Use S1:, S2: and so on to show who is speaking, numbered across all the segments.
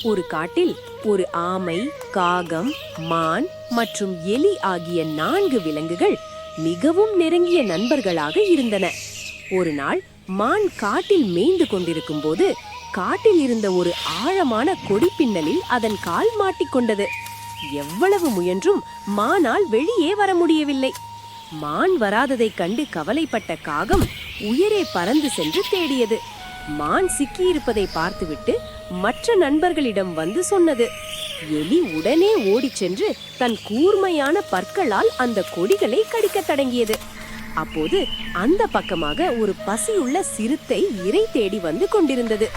S1: ஒரு காட்டில் ஒரு ஆமை, காகம், மான் மற்றும் எலி ஆகிய 4 விலங்குகள் மிகவும் நெருங்கிய நண்பர்களாக இருந்தன. ஒரு நாள் மான் காட்டில் மேய்ந்து கொண்டிருக்கும் போது காட்டில் இருந்த ஒரு ஆழமான கொடி பின்னலில் அதன் கால் மாட்டிக்கொண்டது. எவ்வளவு முயன்றும் மானால் வெளியே வர முடியவில்லை. மான் வராததைக் கண்டு கவலைப்பட்ட காகம் உயரே பறந்து சென்று தேடியது. மான் சிக்கியிருப்பதை பார்த்துவிட்டு மற்ற நண்பர்களிடம் வந்து சொன்னது. எலி உடனே ஓடிச் சென்று தன் கூர்மையான பற்களால் அந்த கொடிகளை கடிக்கத் தொடங்கியது. அப்போது அந்த பக்கமாக ஒரு பசியுள்ள சிறுத்தை இரை தேடி வந்து கொண்டிருந்தது.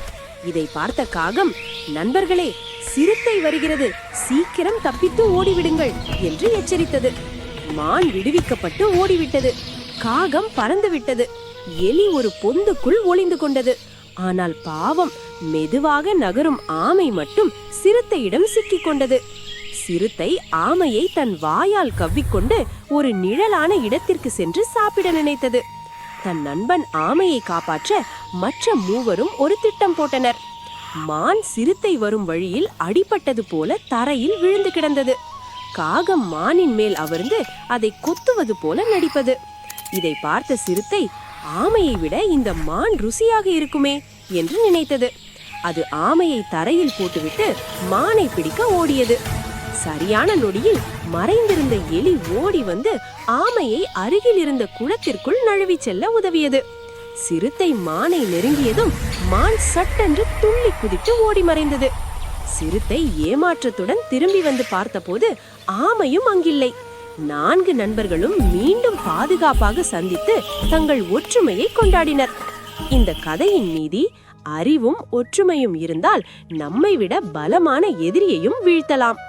S1: இதை பார்த்த காகம், நண்பர்களே, சிறுத்தை வருகிறது, சீக்கிரம் தப்பித்து ஓடிவிடுங்கள் என்று எச்சரித்தது. மான் விடுவிக்கப்பட்டு ஓடிவிட்டது. காகம் பறந்து விட்டது. எலி ஒரு பொந்துக்குள் ஒளிந்து கொண்டது. ஆனால் பாவம், மெதுவாக நகரும் ஆமை மட்டும் சிறுத்தையிடம் சிக்கிக் கொண்டது. சிறுத்தை ஆமையை தன் வாயால் கவ்விக்கொண்டு ஒரு நிழலான இடத்திற்கு சென்று சாப்பிட நினைத்தது. தன் நண்பன் ஆமையை காப்பாற்ற மற்ற மூவரும் ஒரு திட்டம் போட்டனர். மான் சிறுத்தை வரும் வழியில் அடிபட்டது போல தரையில் விழுந்து கிடந்தது. காகம் மானின் மேல் அமர்ந்து அதை கொத்துவது போல நடிப்பது. இதை பார்த்த சிறுத்தை, ஆமையை விட இந்த மான் ருசியாக இருக்குமே என்று நினைத்தது. அது ஆமையை தரையில் போட்டுவிட்டு மானை பிடிக்க ஓடியது. சரியான நொடியில் மறைந்திருந்த எலி ஓடி வந்து ஆமையை அருகில் இருந்த குளத்திற்குள் நழுவி செல்ல உதவியது. சிறுத்தை மானை நெருங்கியதும் மான் சட்டென்று துள்ளி குதித்து ஓடி மறைந்தது. சிறுத்தை ஏமாற்றத்துடன் திரும்பி வந்து பார்த்தபோது ஆமையும் அங்கில்லை. 4 நண்பர்களும் மீண்டும் பாதுகாப்பாக சந்தித்து தங்கள் ஒற்றுமையை கொண்டாடினர். இந்த கதையின் நீதி, அறிவும் ஒற்றுமையும் இருந்தால் நம்மை விட பலமான எதிரியையும் வீழ்த்தலாம்.